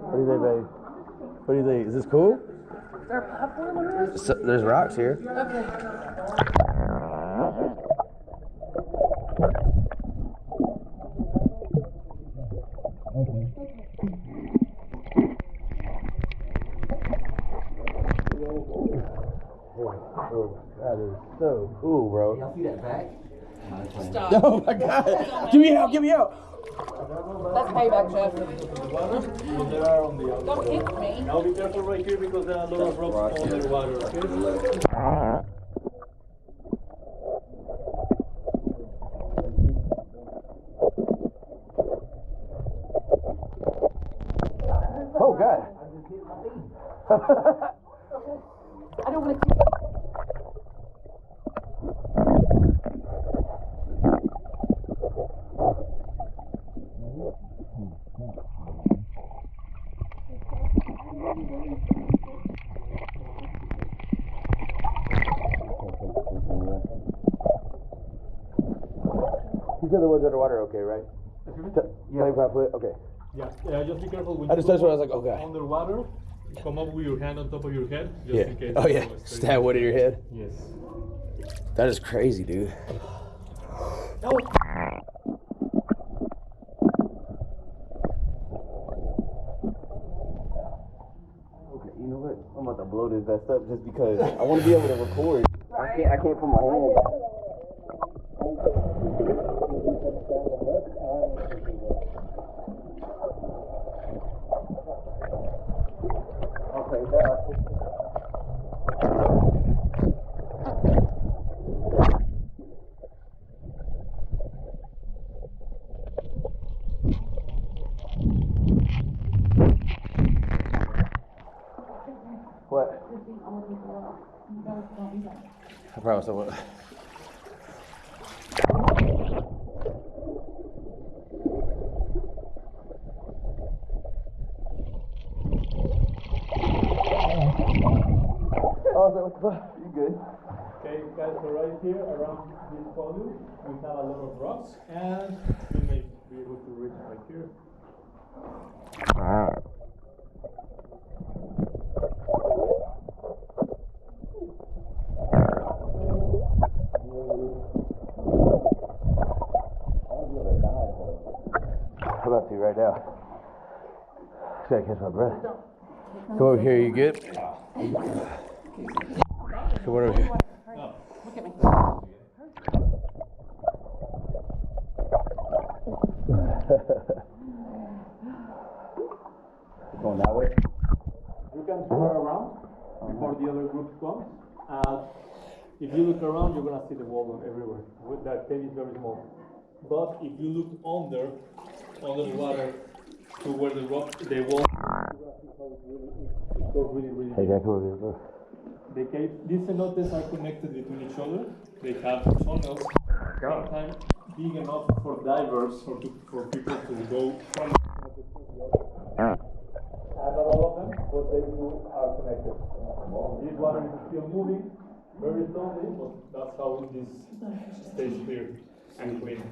What do you think, babe? What do you think? Is this cool? There a platform under us? So, there's rocks here. Okay. That is so cool, bro. Y'all see that back? Stop. Oh my God! Get me out! Get me out! That's payback, Jeff. There are on the outside. Don't hit me. Now be careful right here because there are a lot of rocks on the water, okay? Oh God! I don't want to. You said the ones underwater, okay, right? 25 foot, okay. Yeah, just be careful when I just touched one, I was like, oh God. underwater. Come up with your hand on top of your head, just in case. Oh yeah. Stab one in your head. Yes. That is crazy, dude. Oh. Okay, you know what? I'm about to blow this vest up just because I want to be able to record. I can't put my hand. Okay, that. What? I promise I will. Oh, so what the fuck? You good? Okay, guys, so right here around this volume, we have a lot of rocks, and you may be able to reach right here. I'm about to right now. Just gotta catch my breath. Come over here, you good? Come over here. Look at me. Going that way? You can turn around before the other group comes. If you look around, you're gonna see the wall everywhere. That cave is very small. But if you look under the water to where the wall, it goes really Hey, deep. guy, come over here, bro. The cave, these cenotes are connected between each other. They have tunnels, sometimes big enough for divers or for people to go from the cenote to the other. And not all of them, but they do are connected. This water is still moving very slowly, but that's how this stays clear and clean.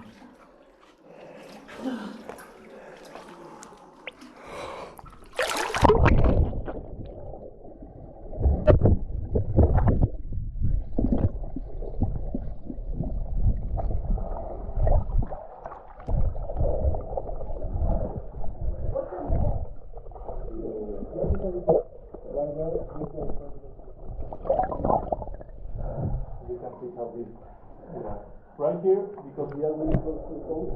You can see how big. Right here, because we are really close to the coast.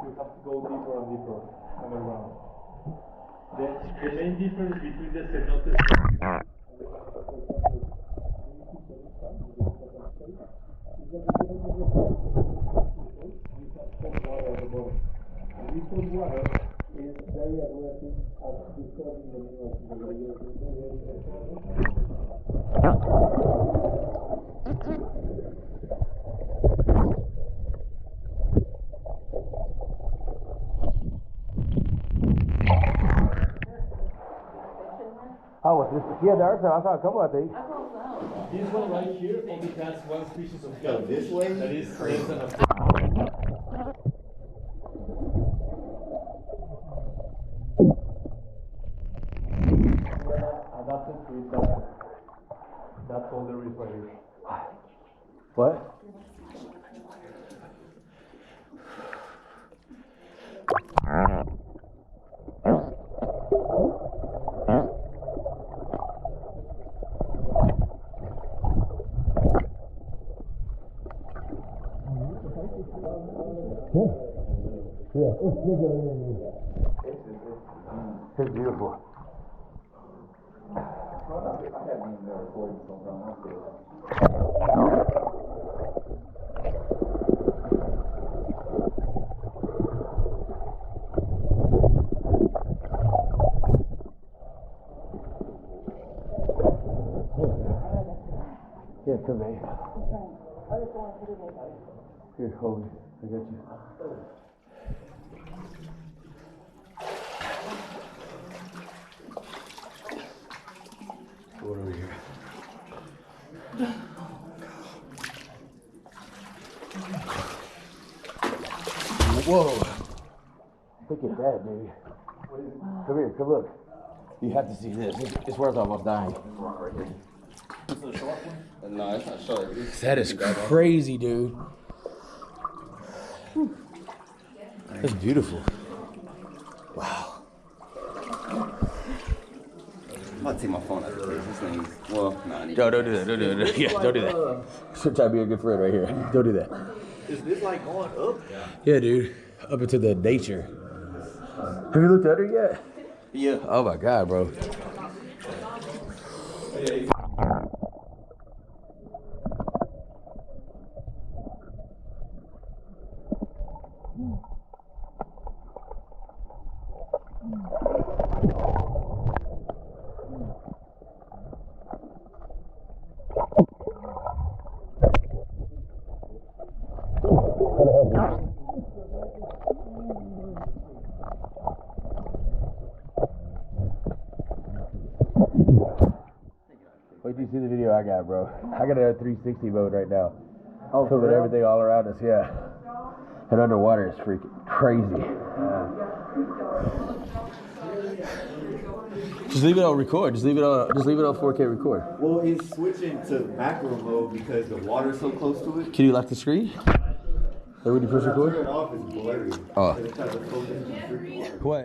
You have to go deeper and deeper underground. The main difference between the cenotes this cold water is very aggressive at disturbing the minerals in the Oh, was this? Yeah, there are some. I saw a couple, I think. I thought so. This one right here only has one species of jellyfish. this way? That is less than a adapted to it that folder is right here. What? Yeah, it's bigger than you. It's beautiful. Yeah, come here. Here, hold it. I got you. Go over here. Whoa! Look at that, dude. Come here, come look. You have to see this. It's worth almost dying. No, it's not short. That is crazy, dude. That's beautiful. Wow. I'm about to take my phone out of here. This thing, well, no, I need Don't do that. Don't do that. Yeah, don't do that. Should try to be a good friend right here. Don't do that. Is this like going up? Yeah, dude. Up into the nature. Have you looked at her yet? Yeah. Oh my God, bro. Wait till you see the video I got, bro. I got a 360 mode right now. Oh, filming everything all around us, yeah. And underwater is freaking crazy. Just leave it on record. Just leave it on 4K record. Well, it's switching to macro mode because the water's so close to it. Can you lock the screen? Or when you push When I turn record? it off, it's blurry. Oh. It's kind of focused on the water. What?